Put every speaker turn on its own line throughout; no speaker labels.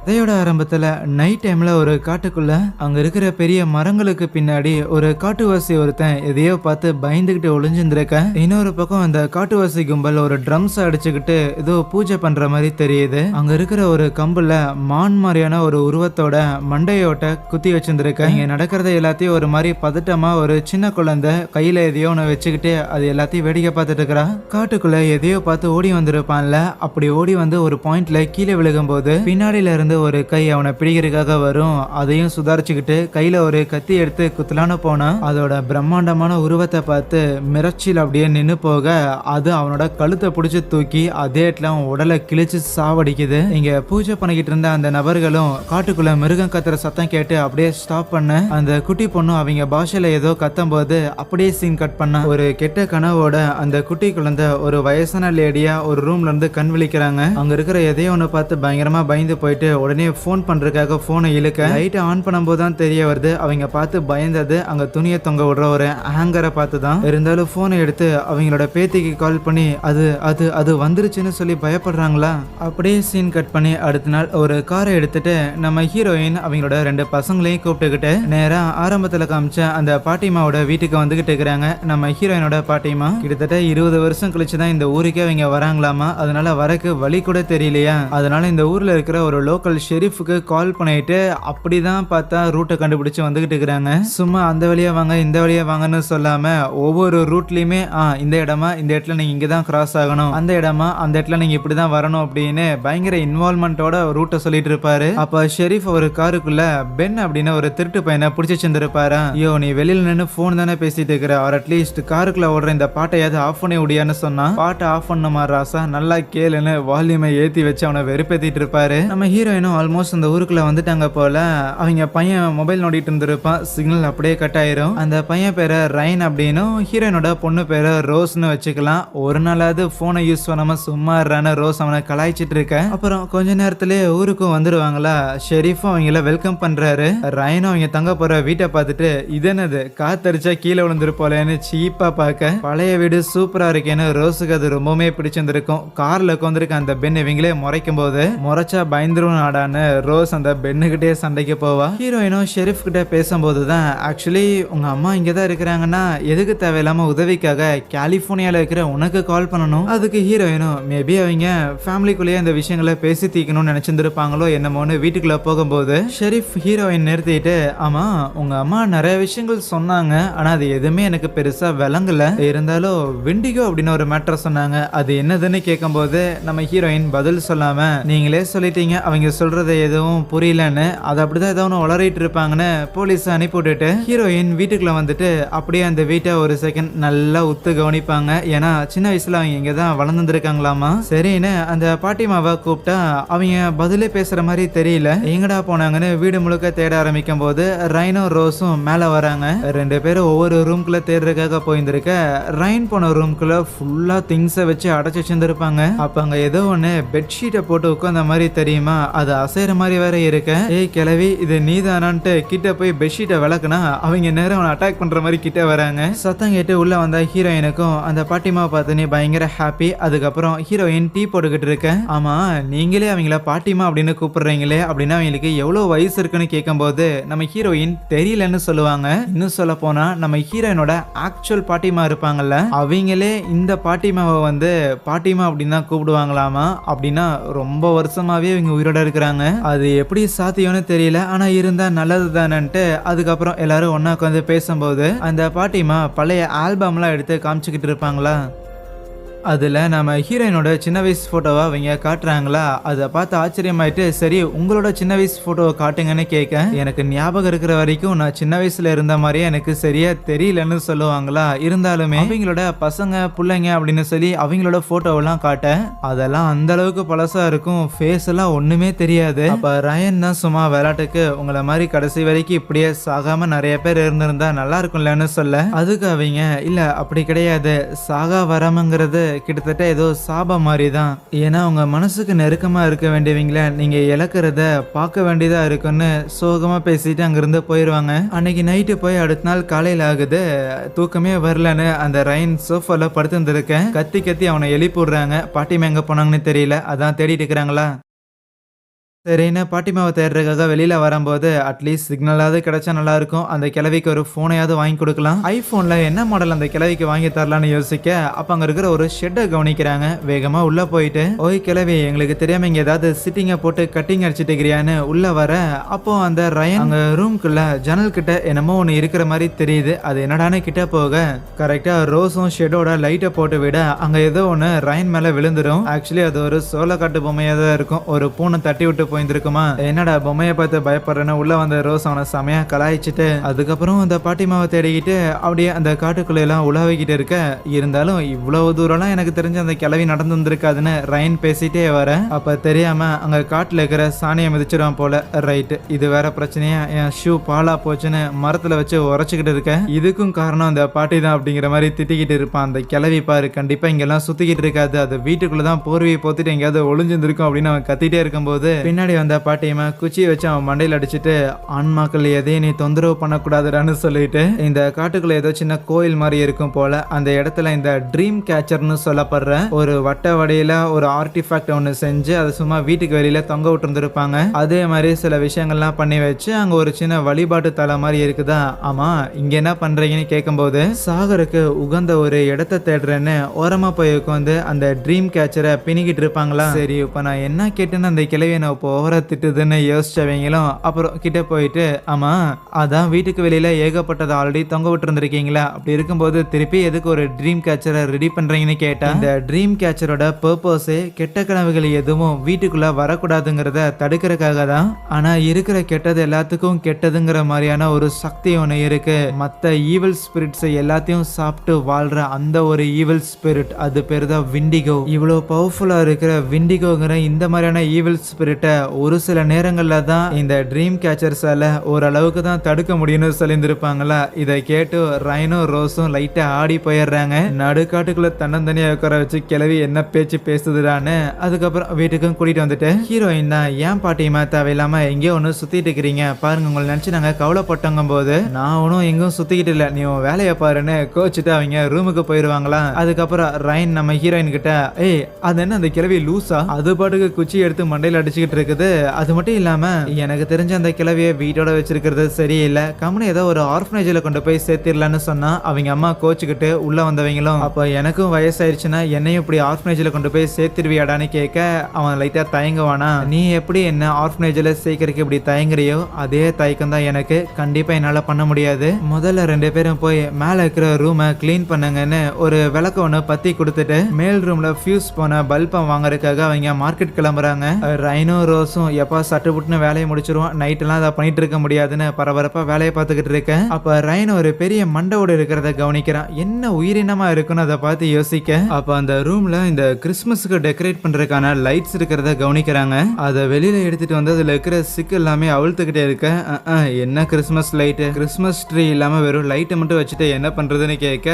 கதையோட ஆரம்பத்துல நைட் டைம்ல ஒரு காட்டுக்குள்ள அங்க இருக்கிற பெரிய மரங்களுக்கு பின்னாடி ஒரு காட்டுவாசி ஒருத்தன் எதையோ பார்த்து பயந்துகிட்டு ஒளிஞ்சிருந்திருக்க. இன்னொரு பக்கம் அந்த காட்டுவாசி கும்பல் ஒரு ட்ரம்ஸ் அடிச்சுக்கிட்டு ஏதோ பூஜை பண்ற மாதிரி தெரியுது. அங்க இருக்கிற ஒரு கம்புல மான் மாதிரியான ஒரு உருவத்தோட மண்டையோட்ட குத்தி வச்சிருந்திருக்க. இங்க நடக்கிறத எல்லாத்தையும் ஒரு மாதிரி பதட்டமா ஒரு சின்ன குழந்தை கையில எதையோ ஒன்று வச்சுக்கிட்டு அது எல்லாத்தையும் வேடிக்கை பார்த்துட்டு இருக்கிறா. காட்டுக்குள்ள எதையோ பார்த்து ஓடி வந்திருப்பான்ல, அப்படி ஓடி வந்து ஒரு பாயிண்ட்ல கீழே விழுகும் போது பின்னாடியில இருந்து ஒரு கை அவனை பிடிக்கிறதுக்காக வரும். அதையும் சுதாரிச்சுக்கிட்டு கையில ஒரு கத்தி எடுத்து குத்தலான்னு போனா அதோட பிரம்மாண்டமான உருவத்தை பார்த்து மிரட்சியில் அப்படியே நின்னு போக அது அவனோட கழுத்தை பிடிச்சு தூக்கி அதே இடத்துல அவன் உடலை கிழிச்சு சாவடிக்குது. இங்க பூஜை பண்ணிக்கிட்டு இருந்த அந்த நபர்களும் காட்டுக்குள்ள மிருகம் கத்துற சத்தம் கேட்டு அப்படியே ஸ்டாப் பண்ண அந்த குட்டி பொண்ணும் அவங்க பாஷையில ஏதோ கத்தும் போது அப்படியே சீன் கட் பண்ண ஒரு கெட்ட கனவோட அந்த குட்டி குழந்தை ஒரு வயசான லேடியா ஒரு ரூம்ல இருந்து கண் விழிக்கிறாங்க. அங்க இருக்கிற எதையோ ஒன்று பார்த்து பயங்கரமா பயந்து போயிட்டு உடனே போன் பண்றதுக்காக போனை இழுக்க லைட்டை ஆன் பண்ணும்போது தான் தெரிய வருது அவங்க பார்த்து பயந்தது அங்க துணியை தொங்க விடுற ஒரு ஹேங்கரை பார்த்து தான். இருந்தாலும் போனை எடுத்து அவங்களோட பேத்திக்கு கால் பண்ணி அது அது அது வந்துருச்சுன்னு சொல்லி பயப்படுறாங்களா. அப்படியே சீன் கட் பண்ணி அடுத்த நாள் ஒரு காரை எடுத்துட்டு நம்ம ஹீரோயின் அவங்களோட 2 பசங்களையும் கூப்பிட்டுக்கிட்டு நேரா ஆரம்பத்துல காமிச்ச அந்த பாட்டிமாவோட வீட்டுக்கு வந்துகிட்டு இருக்கிறாங்க. நம்ம ஹீரோயினோட பாட்டிமா கிட்டத்தட்ட 20 வருஷம் கழிச்சு தான் இந்த ஊருக்கே அவங்க வராங்களாமா. அதனால வரக்கு வழி கூட தெரியலையா. அதனால இந்த ஊர்ல இருக்கிற ஒரு லோக்கல் ஷெரீஃபுக்கு கால் பண்ணிட்டு அப்படிதான் பார்த்தா ரூட்டை கண்டுபிடிச்சு வந்துகிட்டு இருக்கிறாங்க. சும்மா அந்த வழியா வாங்க இந்த வழியா வாங்கன்னு சொல்லாம ஒவ்வொரு ரூட்லயுமே இந்த இடமா இந்த இடத்துல நீங்க இங்கதான் கிராஸ் ஆகணும், அந்த இடமா அந்த இடத்துல நீங்க இப்படிதான் வரணும் அப்படின்னு பயங்கர இன்வால்மெண்டோட ரூட்டை சொல்லிட்டு இருப்பாரு. அப்ப ஷெரீஃப் ஒரு காருக்குள்ள பென் அப்படின்னு ஒரு திருட்டு பையனை பிடிச்சி செஞ்சிருப்பாரு. ஐயோ நீ வெளியில நின்று போன் தானே பேசிட்டு இருக்கிற, அவர் அட்லீஸ்ட் காருக்குள்ள ஓடுற இந்த பாட்டையாவது ஆஃப் பண்ணி விடியான்னு சொன்னா பாட்டை ஆஃப் பண்ணுமா ராசா நல்லா கேளுன்னு வால்யூமை ஏத்தி வச்சு அவனை வெறுப்பேத்திட்டு இருப்பாரு. நம்ம ஹீரோயினும் ஆல்மோஸ்ட் அந்த ஊருக்குள்ள வந்துட்டாங்க போல. அவங்க பையன் மொபைல் நோண்டிட்டு இருந்திருப்பான். சிக்னல் அப்படியே கட் ஆயிரும். அந்த பையன் பேரு ரைன் அப்படின்னும் ஹீரோயினோட பொண்ணு பேரு ரோஸ்னு வச்சுக்கலாம். ஒரு நாளாவது போனை யூஸ் பண்ணாம சும்மா ரோஸ் அவனை கலாய்ச்சிட்டு இருக்க. அப்புறம் கொஞ்ச நேரத்திலேயே ஊருக்கும் வந்துருவாங்களா. ஷெரீஃபும் அவங்கள வெல்கம் பண்றாரு. ரைனும் அவங்க தங்க போற வீட்டை பார்த்துட்டு இது என்னது காத்தரிச்சா கீழே விழுந்துருப்போலன்னு சீப்பா பார்க்க பழைய வீடு சூப்பரா இருக்கேன்னு ரோஸுக்கு அது ரொம்பவுமே பிடிச்சிருந்திருக்கும். கார்ல உட்காந்துருக்க அந்த பெண் இவங்களே முறைக்கும் போது முறைச்சா பயந்துரும் நாடான்னு ரோஸ் அந்த பெண்ணுகிட்டே சண்டைக்கு போவா. ஹீரோயினும் ஷெரீஃப் கிட்ட பேசும்போது தான் ஆக்சுவலி உங்க அம்மா இங்கதான் இருக்கிறாங்கன்னா எதுக்கு தேவையில்லாம உதவிக்காக கலிபோர்னியால இருக்கிற உனக்கு கால் பண்ணணும். அதுக்கு ஹீரோயினும் மேபி அவங்க ஃபேமிலிக்குள்ளேயே அந்த விஷயங்களை பேசி தீக்கணும்னு நினைச்சிருப்பாங்களோ என்னமோன்னு வீட்டுக்குள்ள போகும்போது ஷெரீஃப் ஹீரோயின் நிறுத்திட்டு ஆமா உங்க அம்மா நிறைய விஷயங்கள் சொன்னாங்க, ஆனா அது எதுவுமே எனக்கு பெருசா விளங்கல. இருந்தாலும் விண்டிகோ அப்படின்னு ஒரு மேட்டர் சொன்னாங்க, அது என்னதுன்னு கேட்கும்போது நம்ம ஹீரோயின் பதில் சொல்லாம நீங்களே சொல்லிட்டீங்க அவங்க சொல்றது எதுவும் புரியலன்னு, அது அப்படிதான் ஏதோ ஒன்று உளறிட்டு இருப்பாங்கன்னு போலீஸ் அனுப்பி விட்டுட்டு ஹீரோயின் வீட்டுக்குள்ள வந்துட்டு அப்படியே அந்த வீட்டை ஒரு செகண்ட் நல்லா உத்து கவனிப்பாங்க. ஏன்னா சின்ன வயசுல அவங்க இங்கதான் வளர்ந்துருக்காங்களாமா. சரின்னு அந்த பாட்டிமாவை கூப்பிட்டா அவங்க பதிலே பேசுற மாதிரி தெரியல. எங்கடா போனாங்கன்னு வீடு முழுக்க தேட ஆரம்பிக்கும் போது ரைனும் ரோஸும் மேல வராங்க. 2 பேரும் ஒவ்வொரு ரூம்குள்ள தேடுறதுக்காக போயிருந்திருக்க. ரைன் போன ரூம்குள்ள ஃபுல்லா திங்ஸை வச்சு அடைச்சு வச்சிருந்திருப்பாங்க. அப்ப அங்க ஏதோ ஒண்ணு பெட்ஷீட்டை போட்டு உட்காந்த மாதிரி தெரியுமா, அது அசைற மாதிரி வேற இருக்க. ஏய் கிளவி இது நீதானான்ட்டு கிட்ட போய் பெட்ஷீட்டை விளக்குனா அவங்க நேரம் அவனை அட்டாக் பண்ற மாதிரி கிட்ட வராங்க. சத்தம் கேட்டு உள்ள வந்த ஹீரோயினுக்கும் அந்த பாட்டிமா பார்த்துன்னு பயங்கர ஹாப்பி. அதுக்கப்புறம் ஹீரோயின் டீ போட்டுக்கிட்டு இருக்க. ஆமா நீங்களே அவங்கள பாட்டிமா அப்படின்னு கூப்பிடுறீங்களே அப்படின்னா அவங்களுக்கு எவ்வளவு வயசு இருக்குன்னு கேட்கும் போது நம்ம ஹீரோயின் தெரியலன்னு சொல்லுவாங்க. இன்னும் சொல்ல போனா நம்ம ஹீரோயினோட ஆக்சுவல் பாட்டிமா இருப்பாங்கல்ல அவங்களே இந்த பாட்டிமாவை வந்து பாட்டிமா அப்படின்னு தான் கூப்பிடுவாங்களாமா. அப்படின்னா ரொம்ப வருஷமாவே இவங்க உயிரோட இருக்கிறாங்க. அது எப்படி சாத்தியம்னு தெரியல, ஆனா இருந்தா நல்லது தானேன்ட்டு அதுக்கப்புறம் எல்லாரும் ஒன்னா உட்காந்து பேசும்போது அந்த பாட்டிமா பழைய ஆல்பம்லாம் எடுத்து காமிச்சுக்கிட்டு இருப்பாங்களா. அதில் நம்ம ஹீரோயினோட சின்ன வயசு ஃபோட்டோவை அவங்க காட்டுறாங்களா. அதை பார்த்து ஆச்சரியமாயிட்டு சரி உங்களோட சின்ன வயசு ஃபோட்டோவை காட்டுங்கன்னு கேட்க எனக்கு ஞாபகம் இருக்கிற வரைக்கும் நான் சின்ன வயசுல இருந்த மாதிரியே எனக்கு சரியா தெரியலன்னு சொல்லுவாங்களா. இருந்தாலுமே அவங்களோட பசங்க பிள்ளைங்க அப்படின்னு சொல்லி அவங்களோட ஃபோட்டோவெல்லாம் காட்ட அதெல்லாம் அந்த அளவுக்கு பழசா இருக்கும், ஃபேஸ் எல்லாம் ஒண்ணுமே தெரியாது. அப்ப ரயன் தான் சும்மா விளையாட்டுக்கு உங்களை மாதிரி கடைசி வரைக்கும் இப்படியே சாகாம நிறைய பேர் இருந்திருந்தா நல்லா இருக்கும்லன்னு சொல்ல அதுக்கு அவங்க இல்ல அப்படி கிடையாது, சாகா வராமங்கிறது கிட்டத்தட்ட ஏதோ சாபம் மாதிரி தான். ஏன்னா உங்க மனசுக்கு நெருக்கமா இருக்க வேண்டியவங்கள நீங்க இழக்கிறத பார்க்க வேண்டியதா இருக்குன்னு சோகமா பேசிட்டு அங்கிருந்து போயிடுவாங்க. அன்னைக்கு நைட்டு போய் அடுத்த நாள் காலையில் ஆகுது, தூக்கமே வரலன்னு அந்த ரைன் சோஃபால படுத்துருந்துருக்கேன். கத்தி கத்தி அவனை எழுப்பி விடுறாங்க. பாட்டிமா எங்க போனாங்கன்னு தெரியல, அதான் தேடிட்டு இருக்கிறாங்களா. சரின்னு பாட்டிமாவை தேடுறதுக்காக வெளியில வரும்போது அட்லீஸ்ட் சிக்னலாவது கிடைச்சா நல்லா இருக்கும். அந்த கிழவிக்கு ஒரு போனையாவது வாங்கி கொடுக்கலாம். ஐபோன்ல என்ன மாடல் அந்த கிழவிக்கு வாங்கி தரலாம்னு யோசிக்க அப்ப அங்க இருக்கிற ஒரு ஷெட்டை கவனிக்கிறாங்க. வேகமா உள்ள போயிட்டு ஓய் கிழவி எங்களுக்கு தெரியாம இங்க ஏதாவது சிட்டிங்க போட்டு கட்டிங் அடிச்சிட்டு இருக்கிறியான்னு உள்ள வர அப்போ அந்த ரயன் அங்க ரூம்குள்ள ஜன்னல் கிட்ட என்னமோ ஒண்ணு இருக்கிற மாதிரி தெரியுது. அது என்னடான்னு கிட்ட போக கரெக்டா ரோஸும் ஷெட்டோட லைட்டை போட்டு விட அங்க ஏதோ ஒண்ணு ரயன் மேல விழுந்துடும். ஆக்சுவலி அது ஒரு சோளக்காட்டு பொம்மையா தான் இருக்கும். ஒரு பூனை தட்டி விட்டு போயிருக்குமா, என்னடா பொம்மையை பார்த்து பயப்படுறேன்னு உள்ள வந்த ரோஸ் அவனை செமையா கலாய்ச்சிட்டு அதுக்கப்புறம் அந்த பாட்டிமாவை தேடிக்கிட்டு அப்படியே அந்த காட்டுக்குள்ள எல்லாம் உலாவிக்கிட்டு இருக்க. இருந்தாலும் இவ்வளவு தூரம்லாம் எனக்கு தெரிஞ்ச அந்த கிளவி நடந்து வந்திருக்காதுன்னு ரயன் பேசிட்டே வர அப்ப தெரியாம அங்க காட்டுல இருக்கிற சாணியை மிதிச்சிருவான் போல. ரைட், இது வேற பிரச்சனையா, என் ஷூ பாலா போச்சுன்னு மரத்துல வச்சு உரைச்சுக்கிட்டு இருக்க. இதுக்கும் காரணம் அந்த பாட்டி தான் அப்படிங்கிற மாதிரி திட்டிக்கிட்டு இருப்பான். அந்த கிளவி பாரு கண்டிப்பா இங்கெல்லாம் சுத்திக்கிட்டு இருக்காது, அது வீட்டுக்குள்ளதான் போர்வையை போத்துட்டு எங்கேயாவது ஒளிஞ்சிருக்கும் அப்படின்னு அவன் கத்திட்டே இருக்கும்போது பின்னாடி வந்த பாட்டியம்மா குச்சியை வச்சு அவன் மண்டையில் அடிச்சுட்டு ஆன்மாக்கள் எதையும் நீ தொந்தரவு பண்ணக்கூடாதுடான்னு சொல்லிட்டு இந்த காட்டுக்குள்ள ஏதோ சின்ன கோயில் மாதிரி இருக்கும் போல அந்த இடத்துல இந்த ட்ரீம் கேச்சர்னு சொல்லப்படுற ஒரு வட்ட வடையில ஒரு ஆர்டிஃபேக்ட் ஒன்று செஞ்சு அதை சும்மா வீட்டுக்கு வெளியில தொங்க விட்டு இருந்திருப்பாங்க. அதே மாதிரி சில விஷயங்கள்லாம் பண்ணி வச்சு அங்க ஒரு சின்ன வழிபாட்டு தலை மாதிரி இருக்குதா. ஆமா, இங்க என்ன பண்றீங்கன்னு கேட்கும்போது சாகருக்கு உகந்த ஒரு இடத்தை தேடுறேன்னு ஓரமா போய் உட்காந்து அந்த ட்ரீம் கேச்சரை பிணிக்கிட்டு இருப்பாங்களா. சரி, இப்ப நான் என்ன கேட்டேன்னு அந்த கிளவியை நான் இப்போ ஓவரா திட்டுதுன்னு யோசிச்சவங்களும் அப்புறம் கிட்ட போயிட்டு ஆமா அதான் வீட்டுக்கு வெளியில ஏகப்பட்டதை ஆல்ரெடி தொங்க விட்டு இருந்திருக்கீங்களா, அப்படி இருக்கும்போது திருப்பி எதுக்கு ஒரு ட்ரீம் கேச்சரை ரெடி பண்றீங்கன்னு கேட்டா இந்த ட்ரீம் கேச்சரோட பர்பஸே கெட்ட கனவுகள் எதுவும் வீட்டுக்குள்ள வரக்கூடாதுங்கிறத தடுக்கிறதுக்காக தான். ஆனா இருக்கிற கெட்டது எல்லாத்துக்கும் கெட்டதுங்கிற மாதிரியான ஒரு சக்தி ஒன்று இருக்கு. மற்ற ஈவில் ஸ்பிரிட்ஸ் எல்லாத்தையும் சாப்பிட்டு வாழ்ற அந்த ஒரு ஈவில் ஸ்பிரிட், அது பேர் தான் விண்டிகோ. இவ்வளவு பவர்ஃபுல்லா இருக்கிற விண்டிகோங்கிற இந்த மாதிரியான ஈவில் ஸ்பிரிட்டை ஒரு சில நேரங்கள்ல தான் இந்த ட்ரீம் கேச்சர்ஸால ஓரளவுக்கு தான் தடுக்க முடியும்னு சொல்லியிருந்திருப்பாங்களா. இதை கேட்டு ரயனும் ரோஸும் லைட்டா ஆடி போயிடுறாங்க. நடுக்காட்டுக்குள்ள தன்னந்தனியா உட்கார வச்சு கிளவி என்ன பேச்சு பேசுதுடான்னு அதுக்கப்புறம் வீட்டுக்கும் கூட்டிட்டு வந்துட்டு ஹீரோயின் தான் ஏன் பாட்டியுமா தேவையில்லாம எங்கேயோ ஒன்று சுத்திட்டு இருக்கிறீங்க பாருங்க, உங்களை நினைச்சு நாங்க கவலைப்பட்டோங்கும் போது நான் ஒன்றும் எங்கும் சுத்திக்கிட்டு இல்லை, நீ உன் வேலையை பாருன்னு கோச்சிட்டு அவங்க ரூமுக்கு போயிருவாங்களா. அதுக்கப்புறம் ரயன் நம்ம ஹீரோயின் கிட்ட ஏய் அது என்ன அந்த கிளவி லூசா, அது பாட்டுக்கு குச்சி எடுத்து மண்டையில் அடிச்சுக்கிட்டு இருக்குது. அது மட்டும் இல்லாம எனக்கு தெரிஞ்ச அந்த கிளவியை வீட்டோட வச்சிருக்கிறது சரியில்லை, கம்முனு ஏதோ ஒரு ஆர்ஃபனேஜ்ல கொண்டு போய் சேர்த்திடலான்னு சொன்னா அவங்க அம்மா கோச்சுக்கிட்டு உள்ள வந்தவங்களும் அப்ப எனக்கும் வயசாயிருச்சுன்னா என்னையும் இப்படி ஆர்ஃபனேஜ்ல கொண்டு போய் சேர்த்திருவியாடான்னு கேட்க அவன் லைட்டா தயங்குவானா. நீ எப்படி என்ன ஆர்ஃபனேஜ்ல சேர்க்கறதுக்கு இப்படி தயங்குறியோ அதே தயக்கம் தான் எனக்கு, கண்டிப்பா என்னால பண்ண முடியாது. முதல்ல 2 பேரும் போய் மேல இருக்கிற ரூமை கிளீன் பண்ணுங்கன்னு ஒரு விளக்க ஒன்று பத்தி கொடுத்துட்டு மேல் ரூம்ல ஃபியூஸ் போன பல்பை வாங்குறதுக்காக அவங்க மார்க்கெட் கிளம்புறாங்க. ரைனோ ரோஸும் எப்பா சட்டுப்புட்டுன்னு வேலையை முடிச்சிருவோம், நைட்டெல்லாம் அதை பண்ணிட்டு இருக்க முடியாதுன்னு பரபரப்பா வேலையை பார்த்துக்கிட்டு இருக்கேன். அப்ப ரைனோ ஒரு பெரிய மண்டவோடு இருக்கிறத கவனிக்கிறான். என்ன உயிரினமா இருக்குன்னு அதை பார்த்து யோசிக்க அப்ப அந்த ரூம்ல இந்த கிறிஸ்மஸுக்கு டெக்கரேட் பண்றதுக்கான லைட்ஸ் இருக்கிறத கவனிக்கிறாங்க. அதை வெளியில எடுத்துட்டு வந்து அதுல இருக்கிற சிக்கு எல்லாமே அவிழ்த்துக்கிட்டே இருக்க என்ன கிறிஸ்மஸ் லைட்டு, கிறிஸ்மஸ் ட்ரீ இல்லாம வெறும் லைட்டை மட்டும் வச்சுட்டு என்ன பண்றதுன்னு கேட்க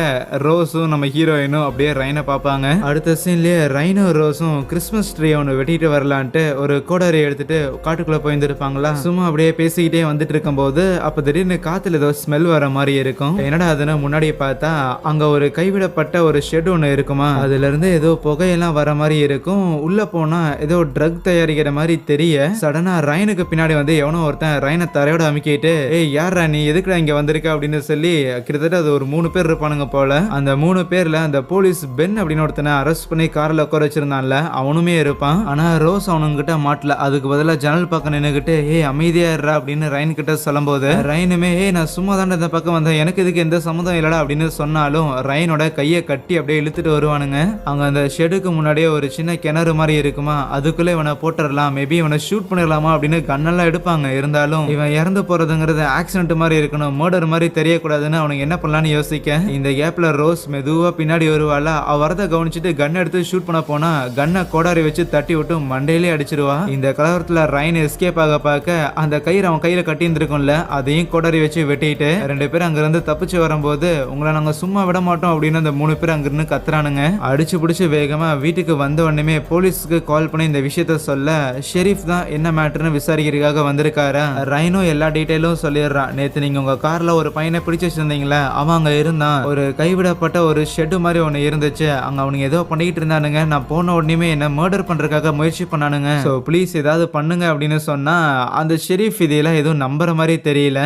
ரோஸும் நம்ம ஹீரோயினும் அப்படியே ரைனை பார்ப்பாங்க. அடுத்த சீன்லயே ரைனோ ரோஸும் கிறிஸ்மஸ் ட்ரீ ஒன்று வெட்டிட்டு வரலான்ட்டு ஒரு கோடரி எடுத்துட்டு காட்டுக்குள்ள போயிருந்திருப்பாங்களா. சும்மா அப்படியே பேசிக்கிட்டே வந்துட்டு இருக்கும் போது அப்ப திடீர்னு காத்துல ஏதோ ஸ்மெல் வர மாதிரி இருக்கும். என்னடா அதுன்னு முன்னாடி பார்த்தா அங்க ஒரு கைவிடப்பட்ட ஒரு ஷெட் ஒன்று இருக்குமா, அதுல இருந்து ஏதோ புகையெல்லாம் வர மாதிரி இருக்கும். உள்ள போனா ஏதோ ட்ரக் தயாரிக்கிற மாதிரி தெரிய சடனா ரைனுக்கு பின்னாடி வந்து எவனோ ஒருத்தன் ரைனை தரையோட அமுக்கிட்டு ஏய் யாரா நீ எதுக்குடா இங்க வந்திருக்க அப்படின்னு சொல்லி கிட்டத்தட்ட அது ஒரு 3 பேர் இருப்பானுங்க போல. அந்த 3 பேர்ல அந்த போலீஸ் பென் அப்படின்னு ஒருத்தனை அரெஸ்ட் பண்ணி கார்ல உட்கார வச்சிருந்தான்ல அவனுமே இருப்பான். ஆனா ரோஸ் அவனுங்கிட்ட மாட்டல, அதுக்கு பதிலா ஜன்னல் பக்கம் நின்னுகிட்டு ஏய் அமைதியா இருடா அப்படின்னு ரைன் கிட்ட சொல்லும் போது ரைனுமே ஏய் நான் சும்மா தான் இந்த பக்கம் வந்தேன், எனக்கு இதுக்கு எந்த சம்மதம் இல்லடா அப்படின்னு சொன்னாலும் ரைனோட கையை கட்டி அப்படியே இழுத்துட்டு வருவானுங்க. அங்க அந்த ஷெடுக்கு முன்னாடியே ஒரு சின்ன கிணறு மாதிரி இருக்குமா, அதுக்குள்ள இவனை போட்டுடலாம், மேபி இவனை ஷூட் பண்ணிடலாமா அப்படின்னு கண்ணெல்லாம் எடுப்பாங்க. இருந்தாலும் இவன் இறந்து போறதுங்கிறது ஆக்சிடென்ட் மாதிரி இருக்கணும், மர்டர் மாதிரி தெரியக்கூடாதுன்னு அவனுக்கு என்ன பண்ணலான்னு யோசிக்க இந்த கேப்ல ரோஸ் மெதுவா பின்னாடி வருவாளா. அவ வரத கவனிச்சுட்டு கன் எடுத்து ஷூட் பண்ண போனா கண்ணை கோடாரி வச்சு தட்டி விட்டு மண்டையிலே அடிச்சிருவா. இந்த கலவரத்துல ரைன் எஸ்கேப் ஆக பார்க்க அந்த கயிறு அவன் கையில கட்டி இருந்திருக்கும்ல அதையும் கோடாரி வச்சு வெட்டிட்டு 2 பேரும் அங்கிருந்து தப்பிச்சு வரும்போது உங்களை நாங்க சும்மா விட மாட்டோம் அப்படின்னு அந்த 3 பேர் அங்கிருந்து கத்துறானுங்க. அடிச்சு பிடிச்சு வேகமா வீட்டுக்கு வந்த உடனே போலீஸ்க்கு கால் பண்ணி இந்த விஷயத்த சொல்ல ஷெரீஃப் தான் என்ன மேட்டர்னு விசாரிக்கிறதுக்காக வந்திருக்காரு. ரைனோ எல்லா டீடைலும் சொல்லிடுறான். நேத்து நீங்க உங்க கார்ல ஒரு பையனை பிடிச்சு வச்சிருந்தீங்களா, அவன் அங்க இருந்தான், ஒரு கைவிடப்பட்ட ஒரு ஷெட் மாதிரி ஒன்னு இருந்துச்சு, அங்க அவனுங்க ஏதோ பண்ணிட்டு இருந்தானுங்க, நான் போன உடனே என்ன மர்டர் பண்றதுக்காக முயற்சி பண்ணானுங்க. சோ ப்ளீஸ் ஏதாவது பண்ணுங்க அப்படின்னு சொன்னா அந்த ஷெரீஃப் இதெல்லாம் எதுவும் நம்புற மாதிரி தெரியல.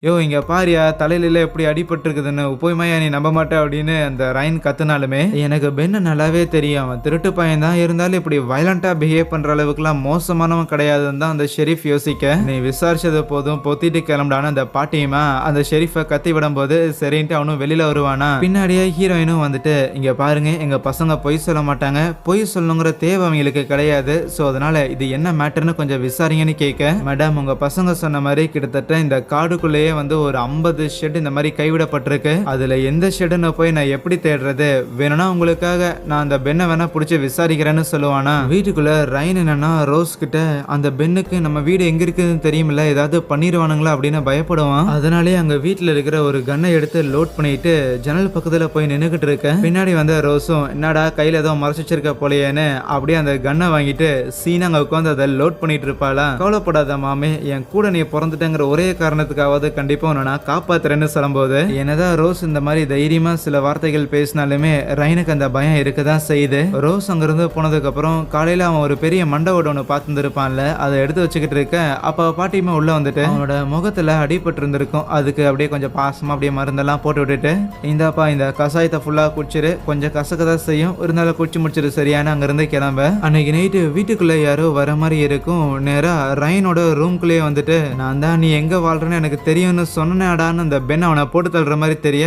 யோ இங்க பாரியா தலையில எப்படி அடிபட்டிருக்குதுன்னு உப்போயமாயா நீ நம்ப மாட்டே அப்படின்னு அந்த ரைன் கத்துனாலுமே எனக்கு பென்னு நல்லாவே தெரியும். அவன் திருட்டு பையன் தான், இருந்தாலும் இப்படி வயலண்டா பிஹேவ் பண்ற அளவுக்குலாம் மோசமானவன் கிடையாதுன்னு தான் அந்த ஷெரீஃப் யோசிக்க, நீ விசாரிச்சது போதும் பொத்திட்டு கிளம்பிடான்னு அந்த பாட்டியுமா அந்த ஷெரீஃபை கத்தி விடும் போது சரின்ட்டு அவனும் வெளியில வருவானா. பின்னாடியே ஹீரோயினும் வந்துட்டு இங்க பாருங்க எங்க பசங்க பொய் சொல்ல மாட்டாங்க, பொய் சொல்லணுங்கிற தேவை அவங்களுக்கு கிடையாது, ஸோ அதனால இது என்ன மேட்டர்னு கொஞ்சம் விசாரிங்கன்னு கேட்க, மேடம் உங்க பசங்க சொன்ன மாதிரி கிட்டத்தட்ட இந்த காடுக்குள்ளேயே வந்து ஒரு 50 ஷெட் இந்த மாதிரி கைவிடப்பட்டிருக்கு. அதுல எந்த ஷெட்னு போய் நான் எப்படி தேடுறது, வேணும்னா உங்களுக்காக நான் அந்த பென்னை வேணா பிடிச்சி விசாரிக்கிறேன்னு சொல்லுவானா. வீட்டுக்குள்ள ரைன் என்னன்னா ரோஸ் கிட்ட அந்த பென்னுக்கு நம்ம வீடு எங்க இருக்குதுன்னு தெரியுமில்ல, ஏதாவது பண்ணிடுவானுங்களா அப்படின்னு பயப்படுவான். அதனாலே அங்க வீட்டுல இருக்கிற ஒரு கன்னை எடுத்து லோட் பண்ணிட்டு ஜன்னல் பக்கத்துல போய் நின்னுகிட்டு இருக்க. பின்னாடி வந்த ரோஸும் என்னடா கையில ஏதோ மறைச்சு வச்சிருக்க போலையேன்னு அப்படியே அந்த கன்னை வாங்கிட்டு சீனா அங்க உட்காந்து அதை லோட் பண்ணிட்டு இருப்பாளா. கவலைப்படாத மாமே, என் கூட நீ பிறந்துட்டேங்கிற ஒரே காரணத்துக்காவது கண்டிப்பா உன்னை காப்பாத்துறேன்னு சொல்லும்போது என்னதான் ரோஸ் இந்த மாதிரி தைரியமா சில வார்த்தைகள் பேசினாலுமே ரைனுக்கு அந்த பயம் இருக்கதான் செய்யுது. ரோஸ் அங்கிருந்து போனதுக்கு அப்புறம் காலையில அவன் ஒரு பெரிய மண்டவோட ஒன்று பார்த்துருப்பான்ல, அதை எடுத்து வச்சுக்கிட்டு இருக்க அப்ப பாட்டியமா உள்ள வந்துட்டு அவனோட முகத்துல அடிபட்டு இருந்திருக்கும், அதுக்கு அப்படியே கொஞ்சம் பாசமா அப்படியே மருந்தெல்லாம் போட்டு விட்டுட்டு இந்தாப்பா இந்த கசாயத்தை ஃபுல்லா குடிச்சிரு, கொஞ்சம் கசக்கதான் செய்யும், இருந்தாலும் குடிச்சு முடிச்சிரு சரியான அங்கிருந்து கிளம்ப. அன்னைக்கு நைட்டு வீட்டுக்குள்ள யாரோ வர மாதிரி இருக்கும். நேரா ரைனோட ரூம்குள்ளேயே வந்துட்டு நான் தான் நீ எங்க வாழ்றேன்னு எனக்கு தெரியும்னு சொன்னாடான்னு அந்த பென் அவனை போட்டு தள்ளுற மாதிரி தெரிய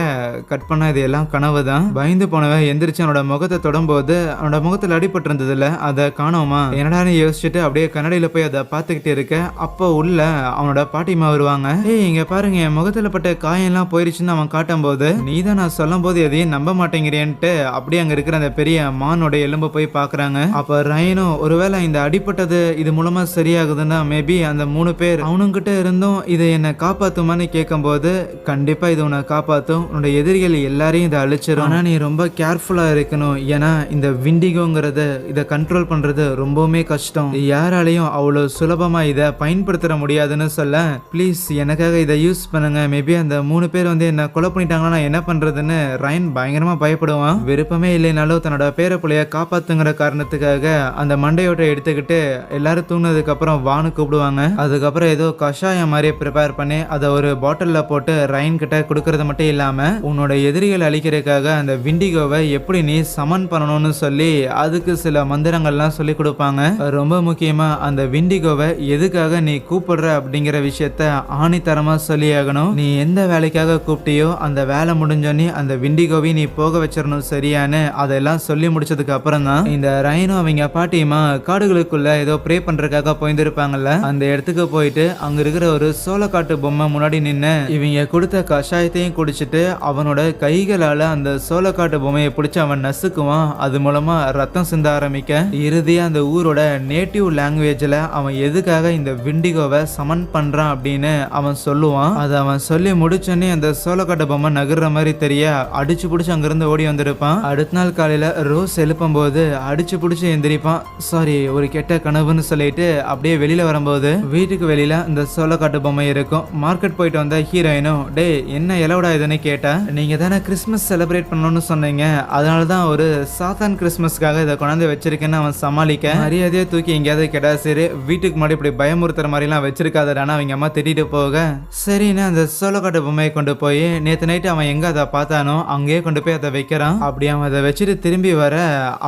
கட் பண்ண இது எல்லாம் கனவு தான். பயந்து போனவன் எந்திரிச்சு அவனோட முகத்தை தொடும்போது அவனோட முகத்துல அடிபட்டு இருந்ததுல அதை காணோமா என்னடான்னு யோசிச்சுட்டு அப்படியே கண்ணாடியில போய் அதை பார்த்துக்கிட்டு இருக்க. அப்போ உள்ள அவனோட பாட்டிமா வருவாங்க. ஏய் இங்க பாருங்க என் முகத்துல பட்ட காயம் எல்லாம் போயிருச்சுன்னு அவன் காட்டும் போது நீ தான் நான் சொல்லும் போது எதையும் நம்ப மாட்டேங்கிறேன்ட்டு அப்படியே அங்க இருக்கிற அந்த பெரிய மானோட எலும்பு போய் பாக்குறாங்க. அப்ப ரைனும் ஒருவேளை இந்த அடிப்பட்டது இது மூலமா சரியாகுதுன்னா மேபி அந்த 3 பேர் அவனுங்கிட்ட இருந்தும் இதை என்ன காப்பாத்துமான்னு கேட்கும்போது கண்டிப்பா இது உன்னை காப்பாத்தும், உன்னோட எதிரிகள் எல்லாரையும் இதை அழிச்சிடும், ஆனா நீ ரொம்ப கேர்ஃபுல்லா இருக்கணும், ஏன்னா இந்த விண்டிகோங்கிறத இதை கண்ட்ரோல் பண்றது ரொம்பவுமே கஷ்டம், யாராலையும் அவ்வளவு சுலபமா இதை பயன்படுத்த முடியாதுன்னு சொல்ல, ப்ளீஸ் எனக்காக இதை யூஸ் பண்ணுங்க, மேபி அந்த 3 பேர் வந்து என்ன கொலை பண்ணிட்டாங்கன்னா நான் என்ன பண்றதுன்னு ரைன் பயங்கரமா பயப்படுவான். விருப்பமே இல்லைனாலும் தன்னோட பேர புள்ளைய காப்பாத்துங்கிற காரணத்துக்காக அந்த மண்டையோட்டை எடுத்துக்கிட்டு எல்லாரும் தூங்கினதுக்கு அப்புறம் வானு கூப்பிடுவாங்க. அதுக்கப்புறம் ஏதோ கஷாயம் மாதிரியே ப்ரிப்பேர் பண்ணி அதை ஒரு பாட்டில்ல போட்டு ரைன் கிட்ட கொடுக்கறது மட்டும் இல்லாம உன்னோட எதிரிகள் அழிக்கிறதுக்காக அந்த விண்டிகோவை எப்படி நீ சமன் பண்ணணும்னு சொல்லி அதுக்கு சில மந்திரங்கள்லாம் சொல்லி கொடுப்பாங்க. ரொம்ப முக்கியமா அந்த விண்டிகோவை எதுக்காக நீ கூப்பிடுற அப்படிங்கிற விஷயத்த ஆணித்தரமா சொல்லி ஆகணும். நீ எந்த வேலைக்காக கூப்பிட்டியோ அந்த வேலை முடிஞ்சோன்னே அந்த விண்டிகோவை நீ போக வச்சிடணும் சரியானு அதெல்லாம் சொல்லி முடிச்சதுக்கு அப்புறம் தான் இந்த ரைனும் அவங்க பாட்டியுமா காடுகளுக்குள்ள ஏதோ ப்ரே பண்றதுக்காக போயிருப்பாங்கல்ல, அந்த இடத்துக்கு போயிட்டு அங்க இருக்கிற ஒரு சோளக்காட்டு பொம்மை முன்னாடி நின்று இவங்க கொடுத்த கஷாயத்தையும் குடிச்சிட்டு அவனோட கைகளால அந்த சோளக்காட்டு பொம்மையை பிடிச்சி அவன் நசுக்குவான். அது மூலமா ரத்தம் சிந்த ஆரம்பிக்க இறுதியா அந்த ஊரோட நேட்டிவ் லாங்குவேஜ்ல அவன் எதுக்காக இந்த விண்டிகோவை சமன் பண்றான் அப்படின்னு அவன் சொல்லுவான். அதை அவன் சொல்லி முடிச்சோன்னே அந்த சோளக்காட்டு பொம்மை நகர்ற மாதிரி தெரிய அடிச்சு பிடிச்சி அங்கிருந்து ஓடி வந்திருப்பான். அடுத்த நாள் காலையில ரோஸ் எழுப்பும் போது அடிச்சு பிடிச்சி எந்திரிப்பான். சாரி ஒரு கெட்ட கனவுன்னு சொல்லிட்டு அப்படியே வெளியில வரும்போது வீட்டுக்கு வெளியில இந்த சோளக்காட்டு பொம்மை இருக்கும். மார்க்கெட் போயிட்டு வந்த ஹீரோயினும் டே என்ன எலவுடா இதுன்னு கேட்டா, நீங்க தானே கிறிஸ்மஸ் செலிப்ரேட் பண்ணணும்னு சொன்னீங்க, அதனாலதான் ஒரு சாத்தான் கிறிஸ்மஸ்க்காக இதை கொண்டாந்து வச்சிருக்கேன்னு அவன் சமாளிக்க, மரியாதையை தூக்கி எங்கேயாவது கேட்டா சரி வீட்டுக்கு முன்னாடி இப்படி பயமுறுத்துற மாதிரி எல்லாம் வச்சிருக்காதான அவங்க அம்மா திட்டிட்டு போக, சரின்னு அந்த சோளக்காட்டு பொம்மையை கொண்டு போய் நேத்து நைட்டு அவன் எங்க அதை பார்த்தானோ அங்கேயே கொண்டு போய் அதை வைக்கிறான். அப்படி அவன் அதை வச்சுட்டு திரும்பி வர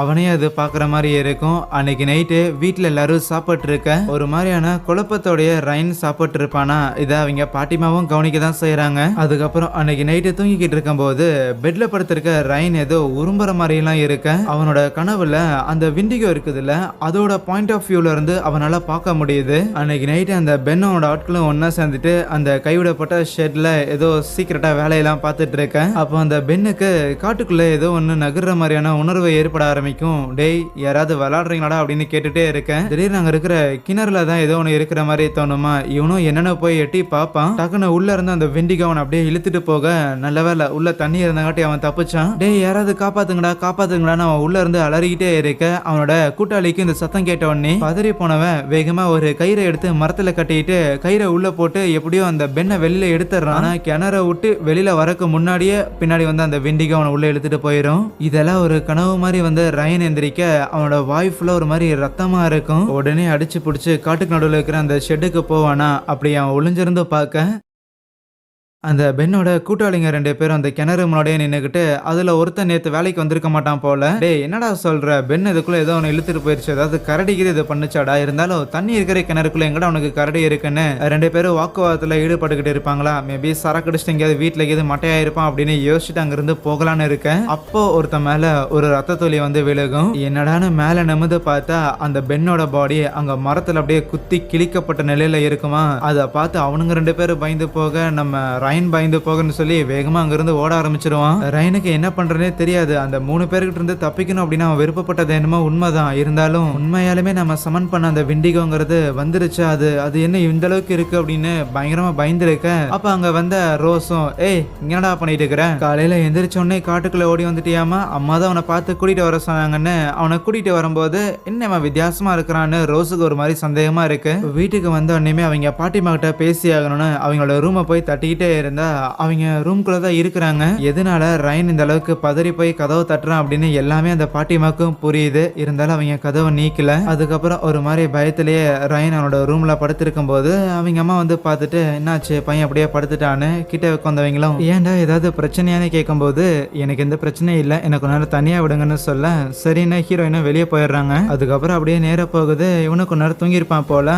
அவனே அது பாக்குற மாதிரி இருக்கும். அன்னைக்கு நைட்டு வீட்டுல எல்லாரும் சாப்பிட்டு இருக்க ஒரு மாதிரியான குழப்பத்தோடைய ரைன் சாப்பிட்டு இருப்பானா, இதை அவங்க பாட்டிமாவும் கவனிக்க தான் செய்யறாங்க. அதுக்கப்புறம் அன்னைக்கு நைட்டு தூங்கிக்கிட்டு இருக்கும் போது பெட்ல படுத்திருக்க ரைன் ஏதோ உரும்புற மாதிரி எல்லாம் இருக்க அவனோட கனவுல அந்த விண்டிகோ இருக்குதுல்ல அதோட பாயிண்ட் ஆஃப் வியூல இருந்து அவனால பார்க்க முடியுது. அன்னைக்கு நைட்டு அந்த பென்னோட ஆட்களும் ஒன்னா சேர்ந்துட்டு அந்த கைவிடப்பட்ட ஷெட்ல ஏதோ சீக்கிரட்டா வேலையெல்லாம் பார்த்துட்டு இருக்க. அப்போ அந்த பென்னுக்கு காட்டுக்குள்ள ஏதோ ஒன்னு நகர்ற மாதிரியான உணர்வு ஏற்பட ஆரம்பிக்கும். டேய் யாராவது விளையாடுறீங்களாடா அப்படின்னு கேட்டுட்டே இருக்கேன். திடீர்னு அங்க இருக்கிற கிணறுல தான் ஏதோ ஒன்று இருக்கிற மாதிரி தோணுமா, இவனும் என்னென்ன போய் எட்டி பார்ப்பான். டக்குன்னு உள்ள இருந்து அந்த வெண்டிகவன் அப்படியே இழுத்துட்டு போக நல்ல வேலை உள்ள தண்ணி இருந்தங்காட்டி அவன் தப்பிச்சான். டேய் யாராவது காப்பாத்துங்கடான்னு அவன் உள்ள இருந்து அலறிக்கிட்டே இருக்க அவனோட கூட்டாளிக்கு இந்த சத்தம் கேட்ட உடனே பதறி போனவன் வேகமா ஒரு கயிறை எடுத்து மரத்துல கட்டிட்டு கயிறை உள்ள போட்டு எப்படியோ அந்த பெண்ணை வெளியில எடுத்துறான். ஆனா கிணற விட்டு வெளியில வரக்கு முன்னாடியே பின்னாடி வந்து அந்த வெண்டிகவன் உள்ள இழுத்துட்டு போயிடும். இதெல்லாம் ஒரு கனவு மாதிரி வந்து ரயன் எந்திரிக்க அவனோட வாய் ஃபுல்லா ஒரு மாதிரி ரத்தமா இருக்கும். உடனே அடிச்சு பிடிச்சு காட்டுக்கு நடுவில் இருக்கிற அந்த ஷெட்டுக்கு போவானா. அப்படி அவன் ஒளிஞ்சிருந்து பார்க்க அந்த பெண்ணோட கூட்டாளிங்க 2 பேரும் அந்த கிணறு முன்னாடியே நின்னுக்கிட்டு அதுல ஒருத்தன் நேத்து வேலைக்கு வந்திருக்க மாட்டான் போல. டேய் என்னடா சொல்ற, பெண் இதுக்குள்ள ஏதோ ஒன்று இழுத்துட்டு போயிருச்சு, ஏதாவது கரடிக்கு இது பண்ணுச்சாடா, இருந்தாலும் தண்ணி இருக்கிற கிணறுக்குள்ள எங்கடா உனக்கு கரடி இருக்குன்னு 2 பேரும் வாக்குவாதத்துல ஈடுபட்டுக்கிட்டு இருப்பாங்களா. மேபி சரக்கு அடிச்சுட்டு எங்கேயாவது வீட்டுல எது மட்டையா இருப்பான் அப்படின்னு யோசிச்சுட்டு அங்கிருந்து போகலான்னு இருக்கேன். அப்போ ஒருத்த மேல ஒரு ரத்த துளி வந்து விழுகும். என்னடான்னு மேல நிமிந்து பார்த்தா அந்த பெண்ணோட பாடி அங்க மரத்துல அப்படியே குத்தி கிழிக்கப்பட்ட நிலையில இருக்குமா. அதை பார்த்து அவனுங்க 2 பேரும் பயந்து போக நம்ம ரயன் பயந்து போகன்னு சொல்லி வேகமா அங்கிருந்து ஓட ஆரம்பிச்சிருவான். ரயனுக்கு என்ன பண்றதே தெரியாது. அந்த 3 பேர்கிட்ட இருந்து தப்பிக்கணும் அப்படின்னு அவன் விருப்பப்பட்டது என்னமோ உண்மைதான். இருந்தாலும் உண்மையாலுமே நம்ம சமன் பண்ண அந்த விண்டிகோங்கிறது வந்துருச்சு. அது என்ன இந்த அளவுக்கு இருக்கு அப்படின்னு பயங்கரமா பயந்துருக்க. அப்ப அங்க வந்த ரோஸும் ஏய் என்னடா பண்ணிட்டு இருக்கிற, காலையில எந்திரிச்ச உடனே காட்டுக்குள்ள ஓடி வந்துட்டியாமா, அம்மா தான் அவனை பார்த்து கூட்டிட்டு வர சொன்னாங்கன்னு அவனை கூட்டிட்டு வரும்போது என்ன அவன் வித்தியாசமா இருக்கிறான்னு ரோஸுக்கு ஒரு மாதிரி சந்தேகமா இருக்கு. வீட்டுக்கு வந்த உடனே அவங்க பாட்டிமா கிட்ட பேசி ஆகணும்னு அவங்களோட ரூமை போய் தட்டிக்கிட்டே இருந்தா அவங்க ரூம்குள்ள தான் இருக்கிறாங்க. எதனால ரயன் இந்த அளவுக்கு பதறி போய் கதவை தட்டுறான் அப்படின்னு எல்லாமே அந்த பாட்டிமாக்கும் புரியுது. இருந்தாலும் அவங்க கதவை நீக்கல. அதுக்கப்புறம் ஒரு மாதிரி பயத்திலேயே ரயன் அவனோட ரூம்ல படுத்திருக்கும் போது அவங்க அம்மா வந்து பார்த்துட்டு என்னாச்சு பையன் அப்படியே படுத்துட்டான்னு கிட்ட உட்காந்தவங்களும் ஏன்டா ஏதாவது பிரச்சனையானு கேட்கும்போது எனக்கு எந்த பிரச்சனையும் இல்லை, எனக்கு நேரம் தனியா விடுங்கன்னு சொல்ல சரின்னு ஹீரோயினும் வெளியே போயிடுறாங்க. அதுக்கப்புறம் அப்படியே நேர போகுது. இவனுக்கு நேரம் தூங்கியிருப்பான் போல.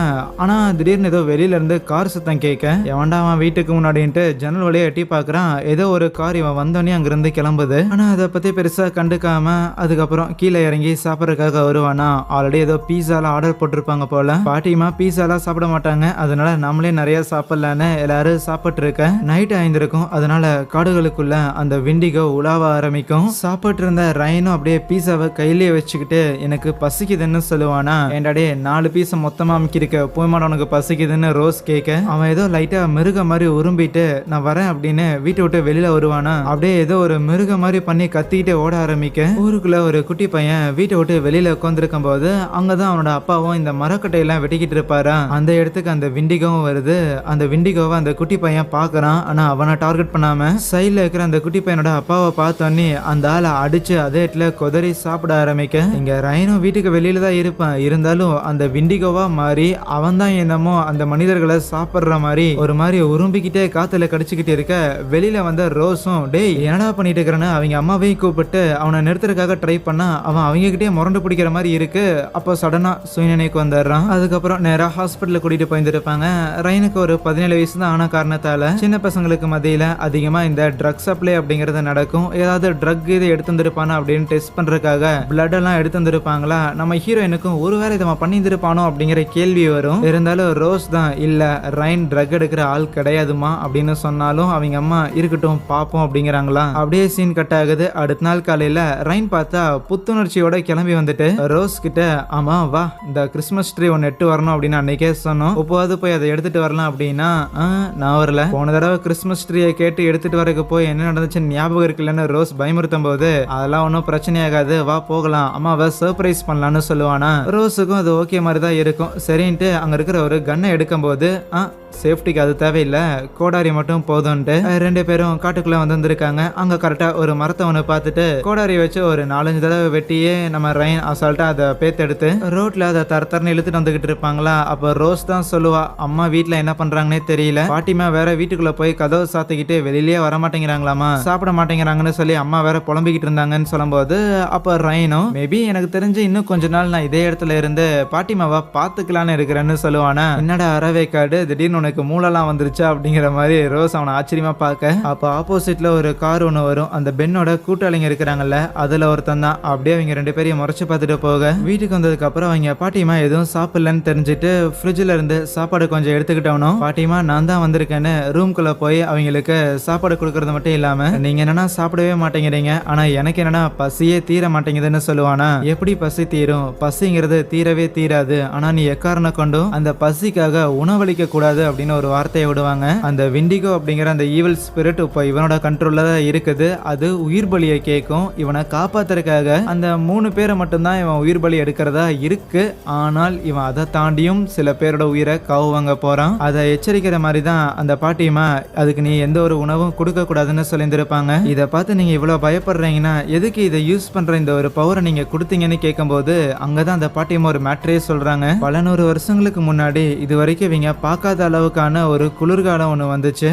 ஆனா திடீர்னு ஏதோ வெளியில இருந்து கார் சத்தம் கேட்க எவன்டா அவன் வீட்டுக்கு முன்னாடின்ட்டு ஜன்னல் வழியா எட்டி பாக்குறான். ஏதோ ஒரு கார் இவன் வந்தோடனே அங்கிருந்து கிளம்புது. ஆனா அதை பத்தி பெருசா கண்டுக்காம அதுக்கப்புறம் கீழே இறங்கி சாப்பிட்றதுக்காக வருவானா. ஆல்ரெடி ஏதோ பீஸாலாம் ஆர்டர் போட்டிருப்பாங்க போல. பாட்டிமா பீஸாலாம் சாப்பிட மாட்டாங்க, அதனால நம்மளே நிறைய சாப்பிடலான்னு எல்லாரும் சாப்பிட்டு இருக்க. நைட் ஆயிருந்திருக்கும். அதனால காடுகளுக்குள்ள அந்த விண்டிகோ உலாவ ஆரம்பிக்கும். சாப்பிட்டு இருந்த ரயனும் அப்படியே பீஸாவை கையிலேயே வச்சுக்கிட்டு எனக்கு பசிக்குதுன்னு சொல்லுவானா. ஏண்டாடே 4 பீஸை மொத்தமா அமைக்கிருக்க போய்மாட உனக்கு பசிக்குதுன்னு ரோஸ் கேட்க அவன் ஏதோ லைட்டா மிருக மாதிரி உரும்பிட்டு நான் வரேன் அப்படின்னு வீட்டை விட்டு வெளியில வருவானா. அப்படியே ஏதோ ஒரு மிருக மாதிரி பண்ணி கத்திக்கிட்டே ஓட ஆரம்பிக்க ஊருக்குள்ள ஒரு குட்டி பையன் வீட்டை விட்டு வெளியில உட்காந்துருக்கும் போது அங்கதான் அவனோட அப்பாவும் இந்த மரக்கட்டையெல்லாம் வெட்டிக்கிட்டு இருப்பாரா. அந்த இடத்துக்கு அந்த விண்டிகோவும் வருது. அந்த விண்டிகோவை அந்த குட்டி பையன் பாக்குறான். ஆனா அவனை டார்கெட் பண்ணாம சைட்ல இருக்கிற அந்த குட்டி பையனோட அப்பாவை பார்த்தோன்னே அந்த ஆளை அடிச்சு அதே இடத்துல கொதறி சாப்பிட ஆரம்பிக்க இங்க ரயனும் வீட்டுக்கு வெளியில தான் இருப்பான். இருந்தாலும் அந்த விண்டிகோவா மாறி அவன் தான் என்னமோ அந்த மனிதர்களை சாப்பிடுற மாதிரி ஒரு மாதிரி உரும்பிக்கிட்டே காத்துல கடிச்சுக்கிட்டு இருக்க வெளியில வந்த ரோஸும் டேய் என்னடா பண்ணிட்டு இருக்கிறன்னு அவங்க அம்மாவையும் கூப்பிட்டு அவனை நிறுத்துறதுக்காக ட்ரை பண்ணா அவன் அவங்க கிட்டே முரண்டு பிடிக்கிற மாதிரி இருக்கு. அப்போ சடனா சுயநினைக்கு வந்துடுறான். அதுக்கப்புறம் நேரா ஹாஸ்பிட்டலுக்கு கூட்டிட்டு போயிருப்பாங்க. ரயனுக்கு ஒரு 17 வயசு தான் ஆன காரணத்தால சின்ன பசங்களுக்கு மத்தியில அதிகமா இந்த ட்ரக் சப்ளை அப்படிங்கறது நடக்கும். ஏதாவது ட்ரக் இது எடுத்து வந்திருப்பானா அப்படின்னு டெஸ்ட் பண்றதுக்காக பிளட் எல்லாம் எடுத்து வந்திருப்பாங்களா. நம்ம ஹீரோயினுக்கும் ஒருவேளை இதை பண்ணி இருப்பானோ அப்படிங்கிற கேள்வி வரும். இருந்தாலும் ரோஸ் தான் இல்ல ரயன் ட்ரக் எடுக்கிற ஆள் கிடையாதுமா அப்படின்னு சொன்னாலும் அவங்க அம்மா இருக்கட்டும் பாப்போம் அப்படிங்கிறாங்களா. அப்படியே சீன் கட் ஆகுது. அடுத்த நாள் காலையில ரயன் பார்த்தா புத்துணர்ச்சியோட கிளம்பி வந்துட்டு ரோஸ் கிட்ட ஆமா வா இந்த கிறிஸ்மஸ் ட்ரீ ஒன்னு எட்டு வரணும் அப்படின்னு அன்னைக்கே சொன்னோம், ஒப்பாவது போய் அதை எடுத்துட்டு வரலாம் அப்படின்னா நான் வரல, போன தடவை கிறிஸ்மஸ் ட்ரீயை கேட்டு எடுத்துட்டு வரக்கு போய் என்ன நடந்துச்சுன்னு ஞாபகம் இருக்குல்லன்னு ரோஸ் பயமுறுத்தும் போது அதெல்லாம் ஒன்றும் பிரச்சனையாகாது வா போகலாம் அம்மாவை சர்ப்ரைஸ் பண்ணலான்னு சொல்லுவானா. ரோஸுக்கும் அது ஓகே மாதிரி தான் இருக்கும். சரின்ட்டு அங்க இருக்கிற ஒரு கன்னை எடுக்கும் போது சேஃப்டிக்கு அது தேவையில்லை கோடாரி மட்டும் போதும்ட்டு 2 பேரும் காட்டுக்குள்ள வந்திருக்காங்க. அங்க கரெக்டா ஒரு மரத்தை ஒன்று பார்த்துட்டு கோடாரி வச்சு ஒரு 4-5 தடவை வெட்டியே நம்ம ரயன் அசால்ட்டா அதை பேத்தெடுத்து ரோட்ல அதை தரத்தரன்னு இழுத்துட்டு வந்துகிட்டு இருப்பாங்களா. அப்ப ரோஸ் தான் சொல்லுவா அம்மா வீட்டுல என்ன பண்றாங்கன்னே தெரியல, பாட்டிமா வேற வீட்டுக்குள்ள போய் கதவை சாத்திக்கிட்டு வெளியிலேயே வர மாட்டேங்கிறாங்களாமா, சாப்பிட மாட்டேங்கிறாங்கன்னு சொல்லி அம்மா வேற புலம்பிக்கிட்டு இருந்தாங்கன்னு சொல்லும்போது அப்ப ரயனும் மேபி எனக்கு தெரிஞ்சு இன்னும் கொஞ்ச நாள் நான் இதே இடத்துல இருந்து பாட்டிமாவா பாத்துக்கலான்னு இருக்கிறேன்னு சொல்லுவானா. என்னடா அறவே காடு திடீர்னு உனக்கு மூளைலாம் வந்துருச்சா அப்படிங்கிற மாதிரி ரோஸ் அவனை ஆச்சரியமா பார்க்க, அப்போ ஆப்போசிட்ல ஒரு கார் ஒன்று வரும். அந்த பென்னோட கூட்டாளிங்க இருக்கிறாங்கல்ல, அதுல ஒருத்தன் தான். அப்படியே அவங்க 2 பேரையும் முறைச்சு பார்த்துட்டு போக வீட்டுக்கு வந்ததுக்கு அப்புறம் அவங்க பாட்டிமா எதுவும் சாப்பிடலன்னு தெரிஞ்சுட்டு ஃப்ரிட்ஜ்ல இருந்து சாப்பாடு கொஞ்சம் எடுத்துக்கிட்டவனும், பாட்டிமா நான் தான் வந்திருக்கேன்னு ரூம்குள்ள போய் அவங்களுக்கு சாப்பாடு கொடுக்கறது மட்டும் இல்லாம, நீங்க என்னன்னா சாப்பிடவே மாட்டேங்கிறீங்க, ஆனா எனக்கு என்னன்னா பசியே தீர மாட்டேங்குதுன்னு சொல்லுவானா. எப்படி பசி தீரும்? பசிங்கிறது தீரவே தீராது. ஆனா நீ எக்காரணம் கொண்டும் அந்த பசிக்காக உணவளிக்க கூடாது அப்படின்னு ஒரு வார்த்தையை விடுவாங்க. அந்த விண்டிகோ அப்படிங்கிற அந்த ஈவில் ஸ்பிரிட் இப்போ இவனோட கண்ட்ரோல்ல தான் இருக்குது. அது உயிர் பலியை கேட்கும். இவனை காப்பாத்துறதுக்காக அந்த 3 பேரை மட்டும்தான் இவன் உயிர் பலி எடுக்கிறதா இருக்கு. ஆனால் இவன் அதை தாண்டியும் சில பேரோட உயிரை காவு வாங்க போறான். அதை எச்சரிக்கிற மாதிரி தான் அந்த பாட்டியமா அதுக்கு நீ எந்த ஒரு உணவும் கொடுக்க கூடாதுன்னு சொல்லியிருந்திருப்பாங்க. இதை பார்த்து நீங்க இவ்வளவு பயப்படுறீங்கன்னா எதுக்கு இதை யூஸ் பண்ற இந்த ஒரு பவரை நீங்க கொடுத்தீங்கன்னு கேட்கும்போது அங்கதான் அந்த பாட்டியமா ஒரு மேட்ரே சொல்றாங்க. பல 100 வருஷங்களுக்கு முன்னாடி இது வரைக்கும் இவங்க பார்க்காத அளவுக்கான ஒரு குளிர்காலம் ஒன்று வந்துச்சு.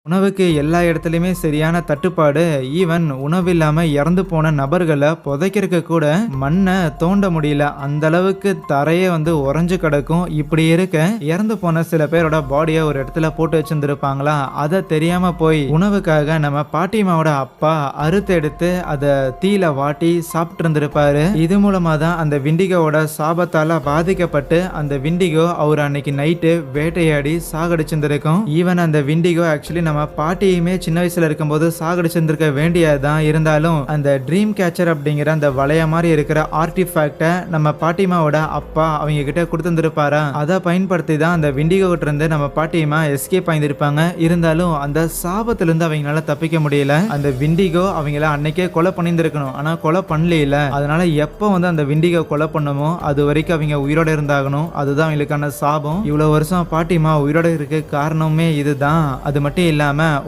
உணவுக்கு எல்லா இடத்துலையுமே சரியான தட்டுப்பாடு. ஈவன் உணவு இல்லாம இறந்து போன நபர்களை புதைக்கிறதுக்கு கூட மண்ணை தோண்ட முடியல. அந்த அளவுக்கு தரையே உறைஞ்சு கிடக்கும். இப்படி இருக்க இறந்து போன சில பேரோட பாடியை ஒரு இடத்துல போட்டு வச்சிருந்திருப்பாங்களா, அதை தெரியாம போய் உணவுக்காக நம்ம பாட்டிமாவோட அப்பா அறுத்து எடுத்து அதை தீல வாட்டி சாப்பிட்டு இருந்திருப்பாரு. இது மூலமா தான் அந்த விண்டிகோவோட சாபத்தால பாதிக்கப்பட்டு அந்த விண்டிகோ அவர் அன்னைக்கு நைட்டு வேட்டையாடி சாகடிச்சிருந்திருக்கும். ஈவன் அந்த விண்டிகோ ஆக்சுவலி நம்ம பாட்டியுமே சின்ன வயசுல இருக்கும்போது சாகடிச்சிருந்திருக்க வேண்டியதுதான். இருந்தாலும் அந்த ட்ரீம் கேச்சர் அப்படிங்கிற அந்த வளைய மாதிரி இருக்கிற ஆர்டிஃபேக்டை நம்ம பாட்டிமாவோட அப்பா அவங்க கிட்ட கொடுத்துருப்பாரா, அதை பயன்படுத்தி தான் அந்த விண்டிகோ கிட்ட இருந்து நம்ம பாட்டிமா எஸ்கேப் ஆயிருப்பாங்க. இருந்தாலும் அந்த சாபத்திலிருந்து அவங்களால தப்பிக்க முடியல. அந்த விண்டிகோ அவங்கள அன்னைக்கே கொலை பண்ணியிருந்திருக்கணும், ஆனா கொலை பண்ணல. அதனால எப்போ அந்த விண்டிகோ கொலை பண்ணுமோ அது வரைக்கும் அவங்க உயிரோட இருந்தாகணும். அதுதான் அவங்களுக்கான சாபம். இவ்வளவு வருஷம் பாட்டிமா உயிரோட இருக்க காரணமே இதுதான். அது மட்டும் இல்லாம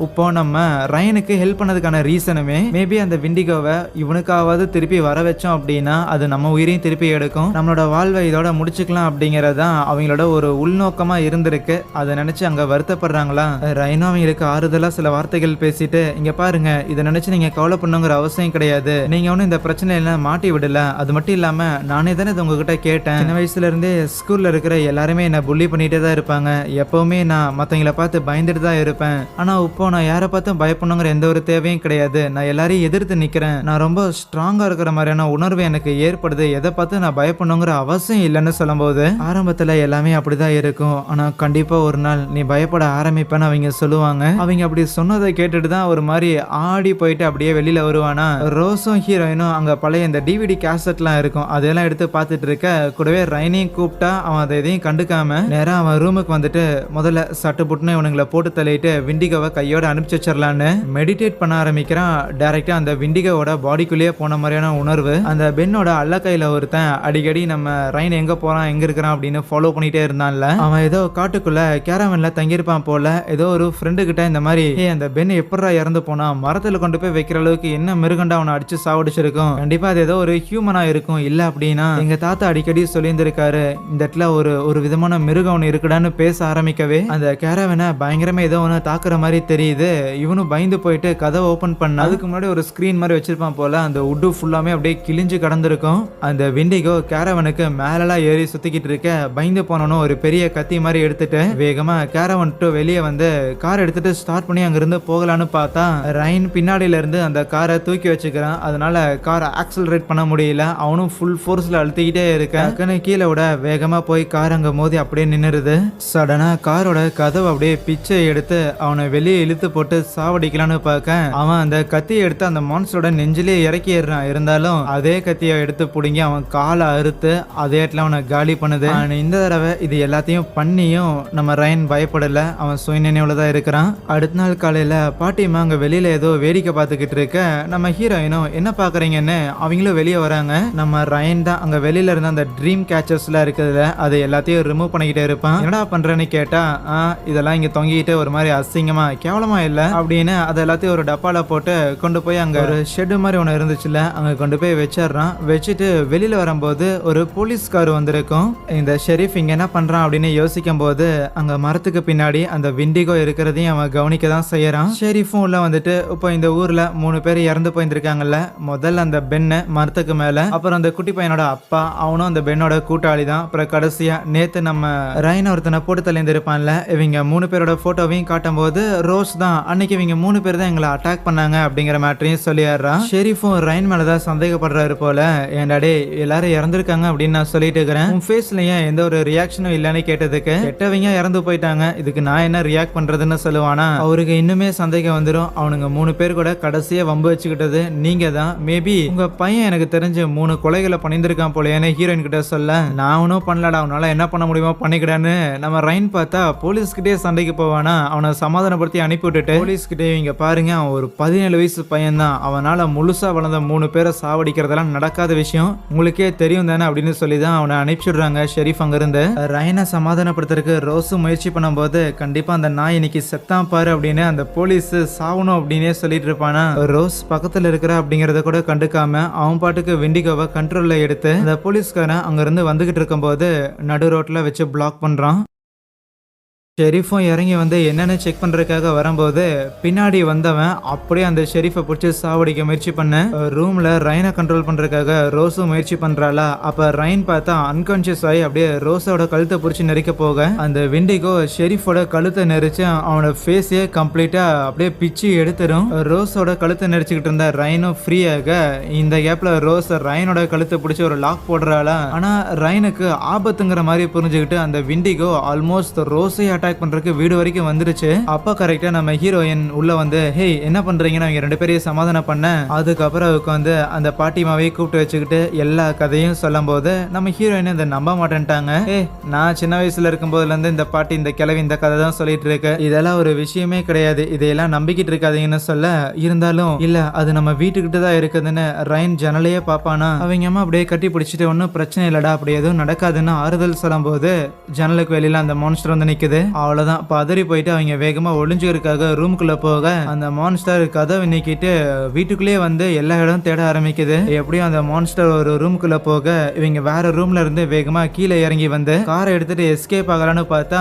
இப்போ நம்ம ரயனுக்கு ஹெல்ப் பண்ணதுக்கான ரீசனுமே மேபி அந்த விண்டிகோவை இவனுக்காவது திருப்பி வர வச்சோம் அப்படின்னா அது நம்ம உயிரையும் திருப்பி எடுக்கும், நம்மளோட வாழ்வை இதோட முடிச்சுக்கலாம் அப்படிங்கறதான் அவங்களோட ஒரு உள்நோக்கமா இருந்திருக்கு. அதை நினைச்சு அங்க வருத்தப்படுறாங்களா. ரயனும் அவங்களுக்கு ஆறுதலா சில வார்த்தைகள் பேசிட்டு, இங்க பாருங்க, இதை நினைச்சு நீங்க கவலை பண்ணுங்கிற அவசியம் கிடையாது, நீங்க ஒன்னும் இந்த பிரச்சனையில மாட்டி விடல. அது மட்டும் இல்லாம நானே தானே இது உங்ககிட்ட கேட்டேன். சின்ன வயசுல இருந்தே ஸ்கூல்ல இருக்கிற எல்லாருமே என்ன புள்ளி பண்ணிட்டே தான் இருப்பாங்க. எப்பவுமே நான் மத்தவங்களை பார்த்து பயந்துட்டு தான் இருப்பேன். ஆனா இப்போ நான் யாரை பார்த்தும் பயப்படணுங்கிற எந்த ஒரு தேவையும் கிடையாது. நான் எல்லாரையும் எதிர்த்து நிக்கிறேன். நான் ரொம்ப ஸ்ட்ராங்கா இருக்கிற மாதிரியான உணர்வு எனக்கு ஏற்படுது. எதை பார்த்து நான் பயப்படணுங்கிற அவசியம் இல்லைன்னு சொல்லும்போது ஆரம்பத்துல எல்லாமே அப்படிதான் இருக்கும். ஆனா கண்டிப்பா ஒரு நாள் நீ பயப்பட ஆரம்பிப்பேன்னு அவங்க சொல்லுவாங்க. அவங்க அப்படி சொன்னதை கேட்டுட்டு தான் ஒரு மாதிரி ஆடி போயிட்டு அப்படியே வெளியில வருவானா. ரோஸும் ஹீரோயினும் அங்க பழைய இந்த டிவிடி கேசட்லாம் இருக்கும், அதெல்லாம் எடுத்து பார்த்துட்டு இருக்க கூடவே ரைனையும் கூப்பிட்டா அவன் அதை எதையும் கண்டுக்காம நேரா அவன் ரூமுக்கு வந்துட்டு முதல்ல சட்டு புட்டுன்னு இவனுங்களை போட்டு தள்ளிட்டு விண்டிகோவை கையோட அனுப்பிச்சு வச்சிடலான்னு மெடிடேட் பண்ண ஆரம்பிக்கிறான். டைரக்டா அந்த விண்டிகோவோட பாடிக்குள்ளேயே போன மாதிரியான உணர்வு. அந்த பென்னோட அல்ல கையில ஒருத்தன் அடிக்கடி நம்ம ரைன் எங்க போறான் எங்க இருக்கிறான் அப்படின்னு ஃபாலோ பண்ணிட்டே இருந்தான்ல, அவன் ஏதோ காட்டுக்குள்ள கேரவன்ல தங்கியிருப்பான் போல. ஏதோ ஒரு ஃப்ரெண்டு கிட்ட இந்த மாதிரி அந்த பென் எப்படா இறந்து போனா, மரத்துல கொண்டு போய் வைக்கிற அளவுக்கு என்ன மிருகண்டா அவனை அடிச்சு சாவடிச்சிருக்கும், கண்டிப்பா அது ஏதோ ஒரு ஹியூமனா இருக்கும். இல்ல அப்படின்னா எங்க தாத்தா அடிக்கடி சொல்லியிருந்திருக்காரு இந்த இடத்துல ஒரு விதமான மிருகம் ஒன்று இருக்குடான்னு பேச ஆரம்பிக்கவே அந்த கேரவனை பயங்கரமா ஏதோ ஒன்று தாக்குற மாதிரி தெரியுது. இவனும் பயந்து போயிட்டு கதவை ஓபன் பண்ண அதுக்கு முன்னாடி ஒரு ஸ்கிரீன் மாதிரி வச்சிருப்பான் போல. அந்த உட்டு ஃபுல்லாமே அப்படியே கிழிஞ்சு கடந்திருக்கும். அந்த விண்டிகோ கேரவனுக்கு மேலலாம் ஏறி சுத்திக்கிட்டு இருக்க பயந்து போனவனும் ஒரு பெரிய கத்தி மாதிரி எடுத்துட்டு வேகமா கேரவன் வெளியே கார் எடுத்துட்டு ஸ்டார்ட் பண்ணி அங்கிருந்து போகலான்னு பார்த்தா ரைன் பின்னாடியில இருந்து அந்த காரை தூக்கி வச்சுக்கிறான். அதனால காரை ஆக்சலரேட் பண்ண முடியல. அவனும் ஃபுல் ஃபோர்ஸ்ல அழுத்திக்கிட்டே இருக்க கீழே விட வேகமா போய் கார் அங்க மோதி அப்படியே நின்னுருது. சடனா காரோட கதவை அப்படியே பிச்சை எடுத்து அவனை வெளியே இழுத்து போட்டு சாவடிக்கலான்னு பார்க்க அவன் அந்த கத்தியை எடுத்து அந்த மான்ஸ்டரோட நெஞ்சிலே இறக்கிடுறான். இருந்தாலும் அதே கத்தியை எடுத்து பிடுங்கி அவன் காலை அறுத்து அதே இடத்துல அவனை காலி பண்ணுது. இந்த தடவை இது எல்லாத்தையும் பண்ணியும் நம்ம ரயன் பயப்படல, அவன் சுயநினைவுல தான் இருக்கிறான். அடுத்த நாள் காலையில பாட்டிமா அங்க வெளியில ஏதோ வேடிக்கை பார்த்துக்கிட்டு இருக்க நம்ம ஹீரோயினும் என்ன பாக்குறீங்கன்னு அவங்களும் வெளியே வராங்க. நம்ம ரயன் தான் அங்க வெளியில இருந்த அந்த ட்ரீம் கேச்சர்ஸ்ல இருக்குதுல அதை எல்லாத்தையும் ரிமூவ் பண்ணிக்கிட்டே இருப்பான். என்னடா பண்றேன்னு கேட்டா இதெல்லாம் இங்க தொங்கிட்டு ஒரு மாதிரி அசிங்கமா தெரியுமா, கேவலமா இல்ல அப்படின்னு அதை எல்லாத்தையும் ஒரு டப்பால போட்டு கொண்டு போய் அங்க ஒரு ஷெட் மாதிரி ஒன்று இருந்துச்சுல அங்க கொண்டு போய் வச்சிடறான். வச்சுட்டு வெளியில வரும்போது ஒரு போலீஸ்கார் வந்திருக்கும். இந்த ஷெரீஃப் இங்க என்ன பண்றான் அப்படின்னு யோசிக்கும் போது அங்க மரத்துக்கு பின்னாடி அந்த விண்டிகோ இருக்கிறதையும் அவன் கவனிக்க தான் செய்யறான். ஷெரீஃபும் உள்ள வந்துட்டு இப்போ இந்த ஊர்ல 3 பேர் இறந்து போயிருந்திருக்காங்கல்ல, முதல்ல அந்த பெண்ணு மரத்துக்கு மேல, அப்புறம் அந்த குட்டி பையனோட அப்பா அவனும் அந்த பெண்ணோட கூட்டாளி தான், அப்புறம் கடைசியா நேத்து நம்ம ரைன் ஒருத்தனை போட்டு தள்ளியிருப்பான்ல, இவங்க 3 பேரோட போட்டோவையும் காட்டும் போது ரோஸ் தான் அன்னைக்கு இவங்க 3 பேர் தான் எங்களை அட்டாக் பண்ணாங்க அப்படிங்கிற மேட்டரையும் சொல்லிடுறான். ஷெரீஃபும் ரைன் மேலதான் சந்தேகப்படுறாரு போல. ஏன்டாடே எல்லாரும் இறந்துருக்காங்க அப்படின்னு நான் சொல்லிட்டு இருக்கிறேன், உன் ஃபேஸ்ல ஏன் எந்த ஒரு ரியாக்ஷனும் இல்லைன்னு கேட்டதுக்கு கெட்டவங்க இறந்து போயிட்டாங்க, இதுக்கு நான் என்ன ரியாக்ட் பண்றதுன்னு சொல்லுவானா. அவருக்கு இன்னுமே சந்தேகம் வந்துடும். அவனுங்க 3 பேர் கூட கடைசியா வம்பு வச்சுக்கிட்டது நீங்க தான், மேபி உங்க பையன் எனக்கு தெரிஞ்சு 3 கொலைகளை பண்ணியிருக்கான் போலேன்னு ஹீரோயின் கிட்ட சொல்ல, நான் ஒன்னும் பண்ணலடா, அவனால என்ன பண்ண முடியுமோ பண்ணிக்கிட்டான்னு நம்ம ரைன் பார்த்தா போலீஸ் கிட்டே சண்டைக்கு போவானா. அவனை சமாதானப்படுத்தி அனுப்பி விட்டுட்டு போலீஸ் கிட்டே இங்க பாருங்க அவன் ஒரு 17 வயசு பையன் தான், அவனால முழுசா வளர்ந்த 3 பேரை சாவடிக்கிறதெல்லாம் நடக்காத விஷயம், உங்களுக்கே தெரியும் தானே அப்படின்னு சொல்லி தான் அவனை அனுப்பிச்சுடுறாங்க ஷெரீஃப் அங்க இருந்து. ரைனை சமாதானப்படுத்துறதுக்கு ரோஸும் முயற்சி பண்ணும்போது கண்டிப்பா அந்த நாய் இன்னைக்கு செத்தான் பாரு அப்படின்னு அந்த போலீஸ் சாவணும் அப்படின்னே சொல்லிட்டு இருப்பானா. ரோஸ் பக்கத்துல இருக்கிற அப்படிங்கறத கூட கண்டுக்காம அவன் பாட்டுக்கு விண்டிகோவை கண்ட்ரோல்ல எடுத்து அந்த போலீஸ்காரன் அங்க இருந்து வந்துகிட்டு இருக்கும் போது நடு ரோட்ல வச்சு பிளாக் பண்றான். ஷெரீஃபும் இறங்கி வந்து என்னென்னு செக் பண்ணுறதுக்காக வரும்போது பின்னாடி வந்தவன் அப்படியே அந்த ஷெரீஃபை பிடிச்சி சாவடிக்க முயற்சி பண்ண ரூமில் ரைனை கண்ட்ரோல் பண்ணுறதுக்காக ரோஸும் முயற்சி பண்ணுறாளா. அப்போ ரைன் பார்த்தா அன்கான்ஷியஸ் ஆகி அப்படியே ரோஸோட கழுத்தை பிடிச்சி நெரிக்க போக அந்த விண்டிகோ ஷெரீஃபோட கழுத்தை நெரிச்சு அவனோட ஃபேஸையே கம்ப்ளீட்டாக அப்படியே பிச்சு எடுத்துரும். ரோஸோட கழுத்தை நெரிச்சுக்கிட்டு இருந்த ரைனும் ஃப்ரீயாக இந்த கேப்பில் ரோஸ் ரைனோட கழுத்தை பிடிச்சி ஒரு லாக் போடுறாளா. ஆனால் ரைனுக்கு ஆபத்துங்கிற மாதிரி புரிஞ்சுக்கிட்டு அந்த விண்டிகோ ஆல்மோஸ்ட் ரோஸை அட்டாக் பண்றதுக்கு வீடு வரைக்கும் வந்துருச்சு. அப்ப கரெக்டா நம்ம ஹீரோயின் உள்ள வந்து ஹே என்ன பண்றீங்கன்னு அவங்க 2 பேரையும் சமாதானம் பண்ண, அதுக்கப்புறம் உட்காந்து அந்த பாட்டிமாவை கூப்பிட்டு வச்சுக்கிட்டு எல்லா கதையும் சொல்லும் போது நம்ம ஹீரோயின் இதை நம்ப மாட்டேன்ட்டாங்க. நான் சின்ன வயசுல இருக்கும் போதுல இருந்து இந்த பாட்டி இந்த கிழவி இந்த கதை தான் சொல்லிட்டு இருக்கு, இதெல்லாம் ஒரு விஷயமே கிடையாது, இதையெல்லாம் நம்பிக்கிட்டு இருக்காதீங்கன்னு சொல்ல, இருந்தாலும் இல்ல அது நம்ம வீட்டுக்கிட்ட தான் இருக்குதுன்னு ரைன் ஜன்னலையே பாப்பானா. அவங்க அம்மா அப்படியே கட்டி பிடிச்சிட்டு ஒன்னும் பிரச்சனை இல்லடா அப்படி எதுவும் நடக்காதுன்னு ஆறுதல் சொல்லும் போது ஜன்னலுக்கு வெளியில அந்த மான்ஸ்டர் வந்து நிக்குது. அவ்வளவுதான் பதறி போயிட்டு அவங்க வேகமா ஒளிஞ்சுக்கிறதுக்காக ரூமுக்குள்ள போக அந்த மான்ஸ்டர் கதவை நீக்கிட்டு வீட்டுக்குள்ளேயே வந்து எல்லா இடம் தேட ஆரம்பிக்குது. எப்படியும் அந்த மான்ஸ்டர் ஒரு ரூமுக்குள்ள போக இவங்க வேற ரூம்ல இருந்து வேகமா கீழே இறங்கி வந்து காரை எடுத்துட்டு எஸ்கேப் ஆகலான்னு பார்த்தா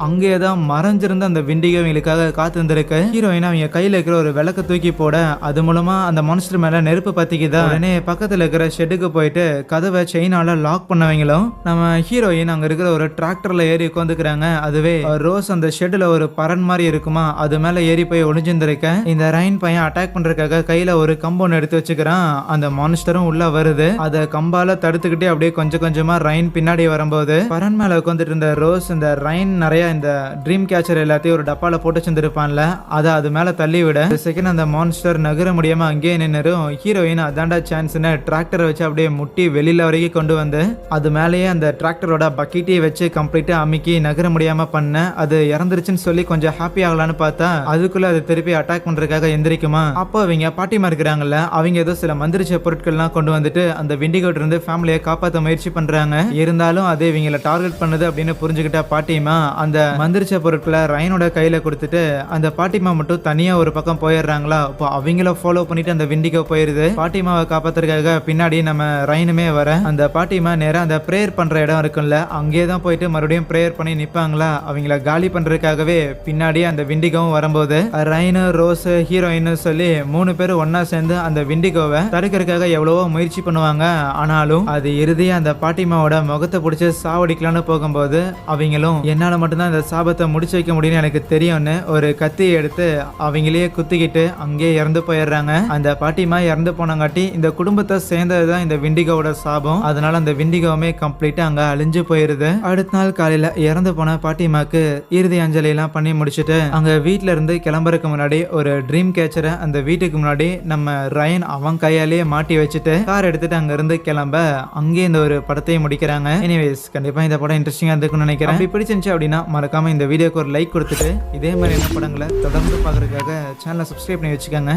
அங்கேதான் மறைஞ்சிருந்த அந்த விண்டிகோ இவங்களுக்காக காத்து இருந்திருக்கு. ஹீரோயின் அவங்க கையில இருக்கிற ஒரு விளக்க தூக்கி போட அது மூலமா அந்த மான்ஸ்டர் மேல நெருப்பு பத்திக்குதா. உடனே பக்கத்துல இருக்கிற ஷெட்டுக்கு போயிட்டு கதவை செயினால லாக் பண்ணவங்களும் நம்ம ஹீரோயின் அங்க இருக்கிற ஒரு டிராக்டர்ல ஏறி உட்காந்துக்கிறாங்க. அதுவே ரோஸ் அந்த ஷெட்ல ஒரு பரன் மாதிரி இருக்குமா அது மேல ஏறி போய் ஒளிஞ்சிருந்திருக்க. இந்த ரைன் பையன் அட்டாக் பண்றதுக்காக கையில ஒரு கம்பௌண்ட் எடுத்து வச்சுக்கிறான். அந்த மான்ஸ்டரும் உள்ள வருது. அத கம்பால தடுத்துக்கிட்டே அப்படியே கொஞ்சம் கொஞ்சமா ரைன் பின்னாடி வரும்போது பரன் மேல உட்காந்துட்டு இருந்த ரோஸ் இந்த ரைன் நிறைய இந்த ட்ரீம் கேச்சர் எல்லாத்தையும் ஒரு டப்பால போட்டு வச்சிருப்பான்ல அதை அது மேல தள்ளி விட செகண்ட் அந்த மான்ஸ்டர் நகர முடியாம அங்கேயே நின்னுரும். ஹீரோயின் அதாண்டா சான்ஸ்னு டிராக்டரை வச்சு அப்படியே முட்டி வெளியில வரைக்கும் கொண்டு வந்து அது மேலேயே அந்த டிராக்டரோட பக்கெட்டையே வச்சு கம்ப்ளீட்டா அமுக்கி நகர முடியாம பண்ண அது இறந்துருச்சுன்னு சொல்லி கொஞ்சம் ஹாப்பி ஆகலான்னு பார்த்தா அதுக்குள்ள அது திருப்பி அட்டாக் பண்றதுக்காக எந்திரிக்குமா. அப்போ அவங்க பாட்டிமா இருக்கிறாங்கல்ல அவங்க ஏதோ சில மந்திரிச்ச பொருட்கள்லாம் கொண்டு வந்துட்டு அந்த விண்டிகோட் இருந்து ஃபேமிலியை காப்பாற்ற முயற்சி பண்றாங்க. இருந்தாலும் அது இவங்களை டார்கெட் பண்ணுது அப்படின்னு புரிஞ்சுக்கிட்ட பாட்டிமா அந்த மந்திரிச்ச பொருட்களை ரைனோட கையில கொடுத்துட்டு அந்த பாட்டிமா மட்டும் தனியா ஒரு பக்கம் போயிடுறாங்களா. இப்போ அவங்கள ஃபாலோ பண்ணிட்டு அந்த விண்டிகோ போயிருது. பாட்டிமாவை காப்பாத்துறதுக்காக பின்னாடி நம்ம ரைனுமே வர அந்த பாட்டிமா நேரம் அந்த பிரேயர் பண்ற இடம் இருக்குல்ல அங்கே தான் போயிட்டு மறுபடியும் பிரேயர் பண்ணி நிப்பாங்களா. அவங்கள காலி பண்றதுக்காகவே பின்னாடி அந்த விண்டிகோவும் வரும்போது ரைனு ரோஸ் ஹீரோயின் சொல்லி 3 பேரும் ஒன்னா சேர்ந்து அந்த விண்டிகோவை தடுக்கிறதுக்காக எவ்வளவோ முயற்சி பண்ணுவாங்க. ஆனாலும் அது இறுதியா அந்த பாட்டிமாவோட முகத்தை பிடிச்சி சாவடிக்கலான்னு போகும்போது அவங்களும் என்னால மட்டும்தான் இந்த சாபத்தை முடிச்சு வைக்க முடியும்னு எனக்கு தெரியும்னு ஒரு கத்தியை எடுத்து அவங்களையே குத்திக்கிட்டு அங்கேயே இறந்து போயிடுறாங்க. அந்த பாட்டிமா இறந்து போனங்காட்டி இந்த குடும்பத்தை சேர்ந்ததுதான் இந்த விண்டிகோவோட சாபம். அதனால அந்த விண்டிகோவுமே கம்ப்ளீட்டா அங்க அழிஞ்சு போயிருது. அடுத்த நாள் காலையில இறந்து போன பாட்டிமாக்கு இறுதி அஞ்சலி எல்லாம் பண்ணி முடிச்சுட்டு அங்க வீட்டுல இருந்து கிளம்புறதுக்கு முன்னாடி ஒரு ட்ரீம் கேச்சரை அந்த வீட்டுக்கு முன்னாடி நம்ம ரைன் அவன் கையாலேயே மாட்டி வச்சுட்டு கார் எடுத்துட்டு அங்க இருந்து கிளம்ப அங்கே இந்த ஒரு படத்தையும் முடிக்கிறாங்க. எனிவேஸ் கண்டிப்பா இந்த படம் இன்ட்ரெஸ்டிங்கா இருக்குன்னு நினைக்கிறேன். அப்படி பிடிச்சிருந்துச்சு அப்படின்னா மறக்காம இந்த வீடியோக்கு ஒரு லைக் கொடுத்துட்டு இதே மாதிரி என்ன படங்களை தொடர்ந்து பாக்குறதுக்காக சேனலை சப்ஸ்கிரைப் பண்ணி வச்சுக்கோங்க.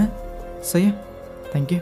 சரியா, தேங்க்யூ.